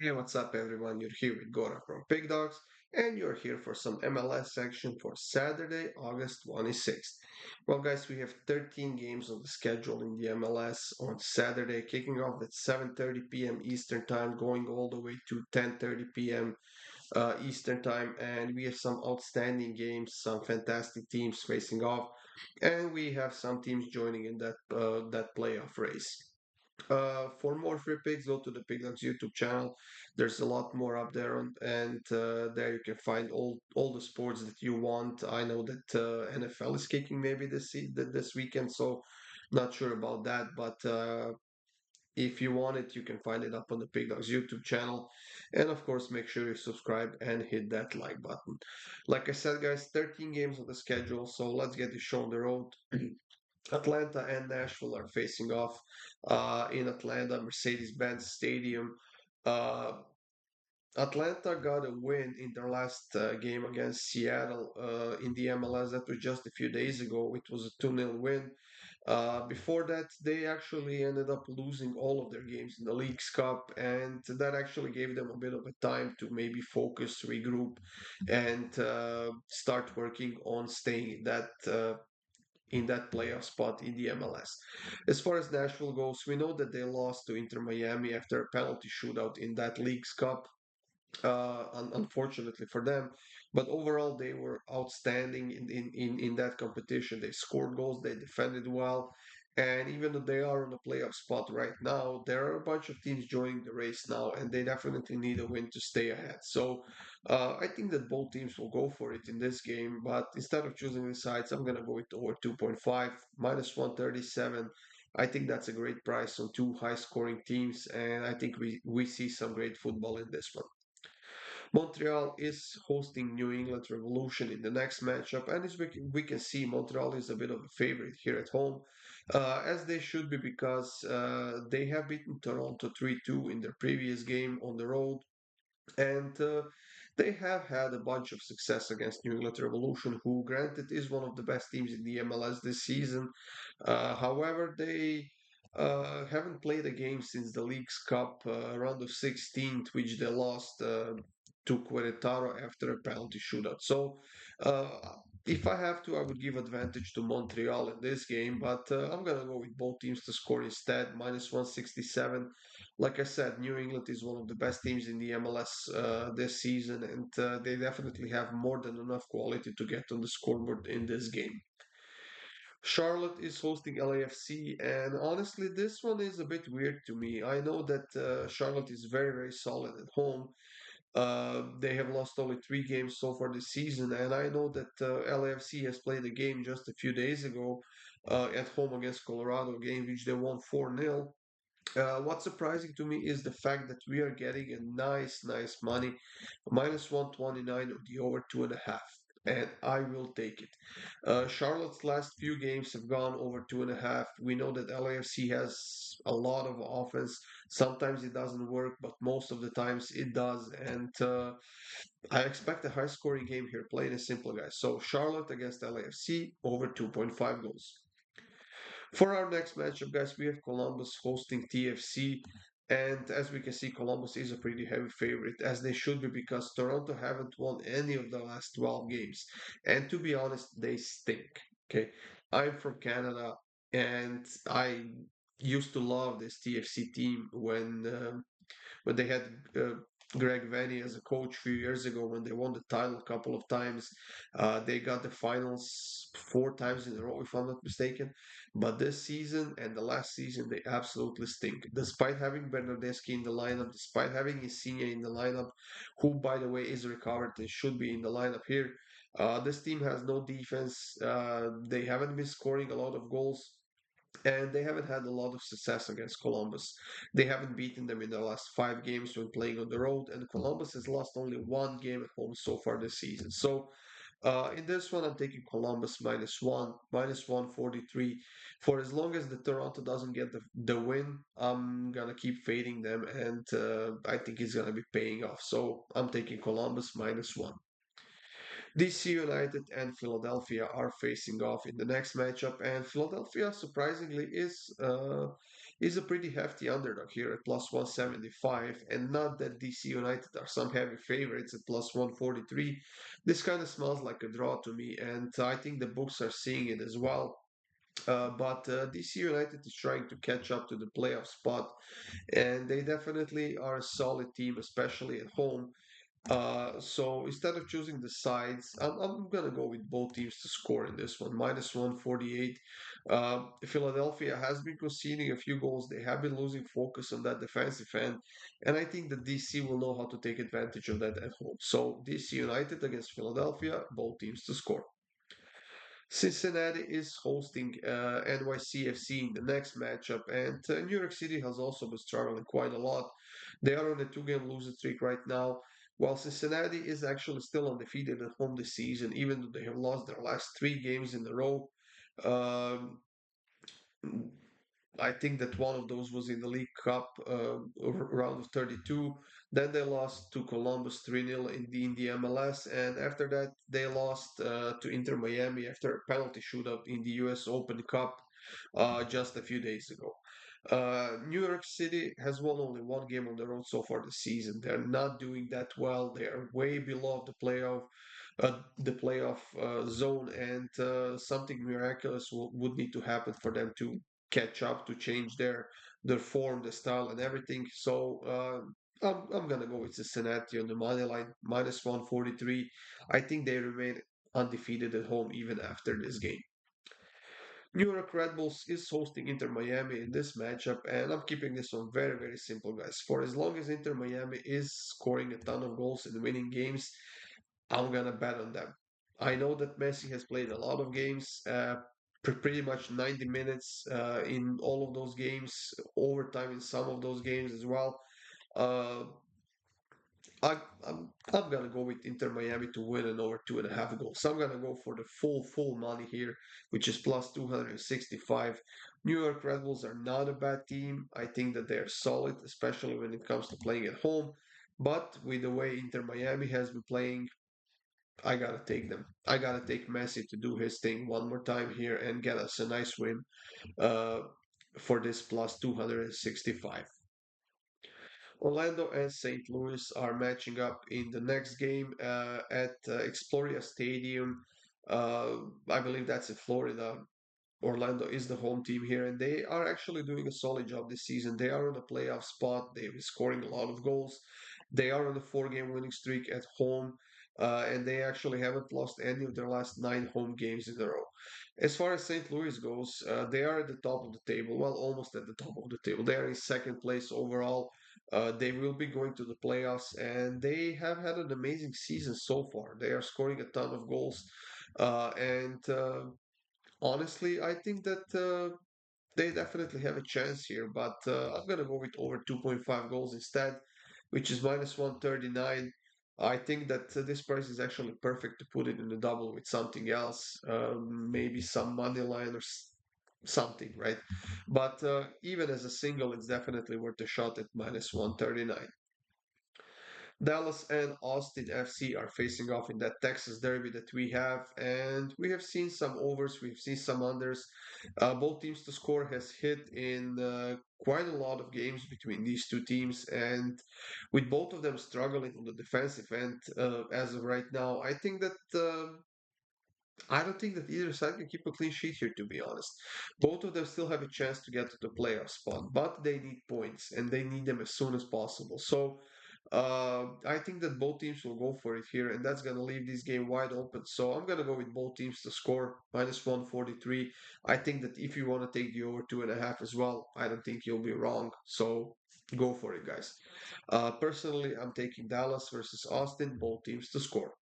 Hey, what's up, everyone? You're here with Goran from Pickdawgz, and you're here for some MLS action for Saturday, August 26th. Well, guys, we have 13 games on the schedule in the MLS on Saturday, kicking off at 7:30 p.m. Eastern Time, going all the way to 10:30 p.m. Eastern Time, and we have some outstanding games, some fantastic teams facing off, and we have some teams joining in that playoff race. For more free picks, go to the Pickdawgz YouTube channel. There's a lot more up there, and there you can find all the sports that you want. I know that NFL is kicking maybe this weekend, so not sure about that. But if you want it, you can find it up on the Pickdawgz YouTube channel, and of course, make sure you subscribe and hit that like button. Like I said, guys, 13 games on the schedule, so let's get this show on the road. Atlanta and Nashville are facing off in Atlanta, Mercedes-Benz Stadium. Uh, Atlanta got a win in their last game against Seattle in the MLS. That was just a few days ago. It was a 2-0 win. Before that, they actually ended up losing all of their games in the League's Cup, and that actually gave them a bit of a time to maybe focus, regroup, and start working on staying in that playoff spot in the MLS. As far as Nashville goes, we know that they lost to Inter Miami after a penalty shootout in that League's Cup, unfortunately for them. But overall, they were outstanding in that competition. They scored goals, they defended well. And even though they are on a playoff spot right now, there are a bunch of teams joining the race now, and they definitely need a win to stay ahead. So I think that both teams will go for it in this game. But instead of choosing the sides, I'm going to go with over 2.5, minus 137. I think that's a great price on two high scoring teams, and I think we see some great football in this one. Montreal is hosting New England Revolution in the next matchup, and as we can see, Montreal is a bit of a favorite here at home, as they should be because they have beaten Toronto 3-2 in their previous game on the road, and they have had a bunch of success against New England Revolution, who, granted, is one of the best teams in the MLS this season. However, they haven't played a game since the League's Cup round of 16, which they lost to Querétaro after a penalty shootout. So, uh, if I have to, I would give advantage to Montreal in this game, but I'm gonna go with both teams to score instead, minus 167. Like I said, New England is one of the best teams in the MLS this season, and they definitely have more than enough quality to get on the scoreboard in this game. Charlotte is hosting LAFC, and honestly, this one is a bit weird to me. I know that Charlotte is very, very solid at home. They have lost only three games so far this season, and I know that LAFC has played a game just a few days ago at home against Colorado, a game which they won 4-0. What's surprising to me is the fact that we are getting a nice money, minus 129 of the over 2.5. And I will take it. Charlotte's last few games have gone over 2.5. We know that LAFC has a lot of offense. Sometimes it doesn't work, but most of the times it does. And I expect a high scoring game here, plain and simple, guys. So Charlotte against LAFC over 2.5 goals. For our next matchup, guys, we have Columbus hosting TFC. And as we can see, Columbus is a pretty heavy favorite, as they should be, because Toronto haven't won any of the last 12 games. And to be honest, they stink. Okay. I'm from Canada, and I used to love this TFC team when they had uh, Greg Vanny as a coach a few years ago when they won the title a couple of times. They got the finals four times in a row, if I'm not mistaken. But this season and the last season, they absolutely stink. Despite having Bernardeschi in the lineup, despite having Insigne in the lineup, who, by the way, is recovered and should be in the lineup here. This team has no defense. They haven't been scoring a lot of goals, and they haven't had a lot of success against Columbus. They haven't beaten them in the last five games when playing on the road, and Columbus has lost only one game at home so far this season. So in this one, I'm taking Columbus minus one, minus 143. For as long as the Toronto doesn't get the win, I'm gonna keep fading them, and I think it's gonna be paying off. So I'm taking Columbus minus one. DC United and Philadelphia are facing off in the next matchup, and Philadelphia surprisingly is is a pretty hefty underdog here at plus 175, and not that DC United are some heavy favorites at plus 143. This kind of smells like a draw to me, and I think the books are seeing it as well. But DC United is trying to catch up to the playoff spot, and they definitely are a solid team, especially at home. So instead of choosing the sides, I'm gonna go with both teams to score in this one, minus 148. Philadelphia has been conceding a few goals. They have been losing focus on that defensive end, and I think that DC will know how to take advantage of that at home. So DC United against Philadelphia, both teams to score. Cincinnati is hosting NYCFC in the next matchup, and New York City has also been struggling quite a lot. They are on a two-game losing streak right now, while Cincinnati is actually still undefeated at home this season, even though they have lost their last three games in a row. Um, I think that one of those was in the League Cup round of 32. Then they lost to Columbus 3-0 in the MLS. And after that, they lost to Inter Miami after a penalty shootout in the US Open Cup just a few days ago. New York City has won only one game on the road so far this season. They're not doing that well. They are way below the playoff zone, and something miraculous would need to happen for them to catch up, to change their form, the style, and everything. So I'm gonna go with Cincinnati on the money line, minus 143. I think they remain undefeated at home even after this game. New York Red Bulls is hosting Inter Miami in this matchup, and I'm keeping this one very, very simple, guys. For as long as Inter Miami is scoring a ton of goals and winning games, I'm gonna bet on them. I know that Messi has played a lot of games, pretty much 90 minutes in all of those games, overtime in some of those games as well. Uh, I, I'm gonna go with Inter Miami to win and over 2.5 goals. So I'm gonna go for the full money here, which is plus 265. New York Red Bulls are not a bad team. I think that they're solid, especially when it comes to playing at home. But with the way Inter Miami has been playing, I gotta take them. I gotta take Messi to do his thing one more time here and get us a nice win uh, for this plus 265. Orlando and St. Louis are matching up in the next game at Exploria Stadium. Uh, I believe that's in Florida. Orlando is the home team here, and they are actually doing a solid job this season. They are on a playoff spot. They've been scoring a lot of goals. They are on a four-game winning streak at home, and they actually haven't lost any of their last nine home games in a row. As far as St. Louis goes, they are at the top of the table. Well, almost at the top of the table. They are in second place overall. They will be going to the playoffs, and they have had an amazing season so far. They are scoring a ton of goals, and honestly, I think that they definitely have a chance here, but I'm gonna go with over 2.5 goals instead, which is minus 139. I think that this price is actually perfect to put it in a double with something else, maybe some money line or something, right? But even as a single, it's definitely worth a shot at minus 139. Dallas and Austin FC are facing off in that Texas derby that we have, and we have seen some overs, we've seen some unders. Both teams to score has hit in quite a lot of games between these two teams, and with both of them struggling on the defensive end as of right now, I don't think that either side can keep a clean sheet here, to be honest. Both of them still have a chance to get to the playoff spot, but they need points and they need them as soon as possible. So I think that both teams will go for it here, and that's going to leave this game wide open. So I'm going to go with both teams to score minus 143. I think that if you want to take the over 2.5 as well, I don't think you'll be wrong. So go for it, guys. Personally, I'm taking Dallas versus Austin, both teams to score.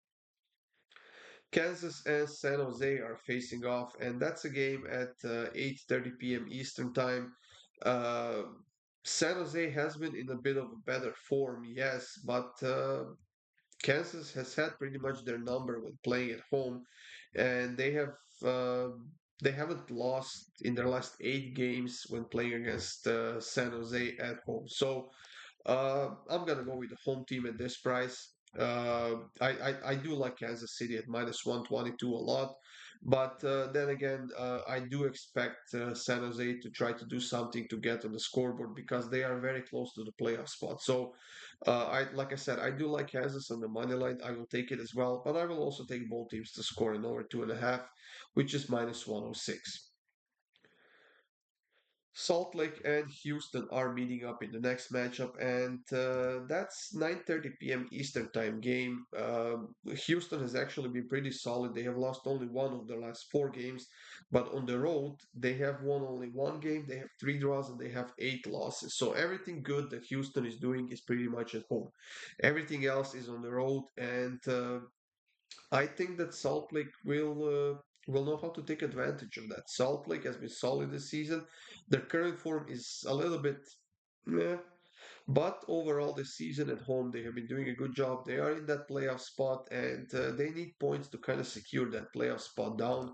Kansas and San Jose are facing off, and that's a game at 8:30 p.m. Eastern Time. Uh, San Jose has been in a bit of a better form, yes, but Kansas has had pretty much their number when playing at home, and uh, they haven't lost in their last eight games when playing against San Jose at home. So I'm gonna go with the home team at this price. I do like Kansas City at minus 122 a lot. But then again, I do expect San Jose to try to do something to get on the scoreboard because they are very close to the playoff spot. So, like I said, I do like Kansas on the money line. I will take it as well, but I will also take both teams to score in over 2.5, which is minus 106. Salt Lake and Houston are meeting up in the next matchup, and that's 9:30 p.m. Eastern Time game. Houston has actually been pretty solid. They have lost only one of their last four games, but on the road they have won only one game. They have three draws and they have eight losses. So everything good that Houston is doing is pretty much at home. Everything else is on the road, and I think that Salt Lake will know how to take advantage of that. Salt Lake has been solid this season. Their current form is a little bit meh, but overall this season at home they have been doing a good job. They are in that playoff spot, and they need points to kind of secure that playoff spot down.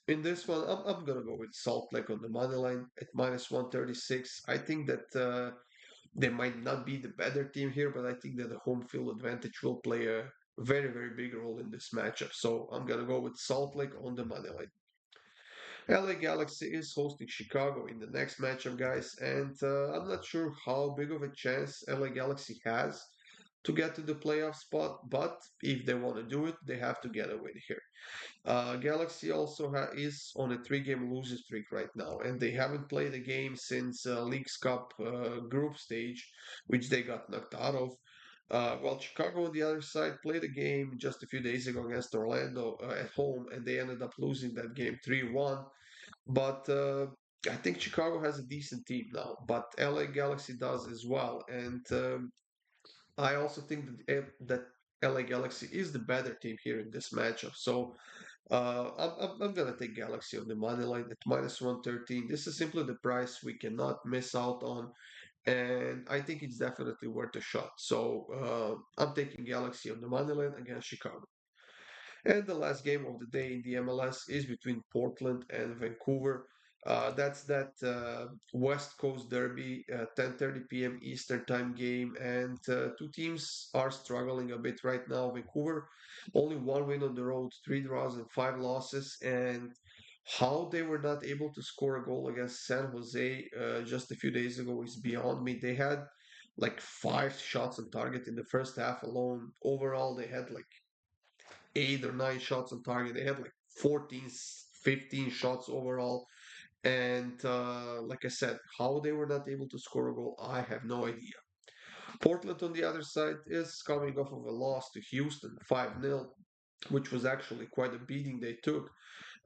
In this one, I'm gonna go with Salt Lake on the money line at minus 136. I think that. They might not be the better team here, but I think that the home field advantage will play a very, very big role in this matchup. So I'm gonna go with Salt Lake on the money line. LA Galaxy is hosting Chicago in the next matchup, guys, and I'm not sure how big of a chance LA Galaxy has to get to the playoff spot, but if they want to do it, they have to get a win here. Galaxy also is on a three-game losing streak right now, and they haven't played a game since Leagues Cup group stage, which they got knocked out of. While Chicago on the other side played a game just a few days ago against Orlando at home, and they ended up losing that game 3-1. But I think Chicago has a decent team now, but LA Galaxy does as well, and I also think that LA Galaxy is the better team here in this matchup. So I'm gonna take Galaxy on the money line at minus 113. This is simply the price we cannot miss out on, and I think it's definitely worth a shot. So I'm taking Galaxy on the money line against Chicago. And the last game of the day in the MLS is between Portland and Vancouver. That's that West Coast Derby, 10:30 p.m. Eastern Time game, and two teams are struggling a bit right now. Vancouver only one win on the road, three draws and five losses, and how they were not able to score a goal against San Jose just a few days ago is beyond me. They had like five shots on target in the first half alone. Overall, they had like 8 or 9 shots on target. They had like 14, 15 shots overall. And like I said, how they were not able to score a goal, I have no idea. Portland, on the other side, is coming off of a loss to Houston 5-0, which was actually quite a beating they took.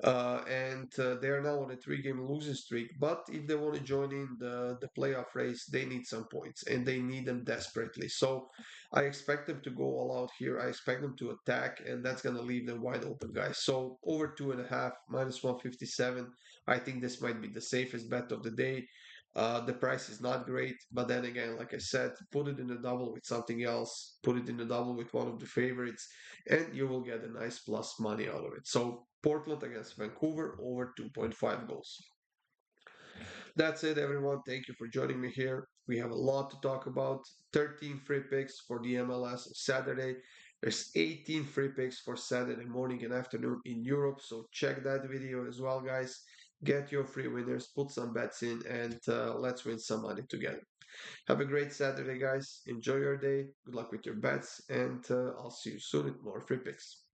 And they are now on a three-game losing streak. But if they want to join in the playoff race, they need some points, and they need them desperately. So I expect them to go all out here. I expect them to attack, and that's going to leave them wide open, guys. So over 2.5, minus 157. I think this might be the safest bet of the day. The price is not great, but then again, like I said, put it in a double with something else, put it in a double with one of the favorites, and you will get a nice plus money out of it. So Portland against Vancouver over 2.5 goals. That's it, everyone. Thank you for joining me here. We have a lot to talk about. 13 free picks for the MLS on Saturday. There's 18 free picks for Saturday morning and afternoon in Europe. So check that video as well, guys. Get your free winners, put some bets in, and let's win some money together. Have a great Saturday, guys. Enjoy your day. Good luck with your bets, and I'll see you soon with more free picks.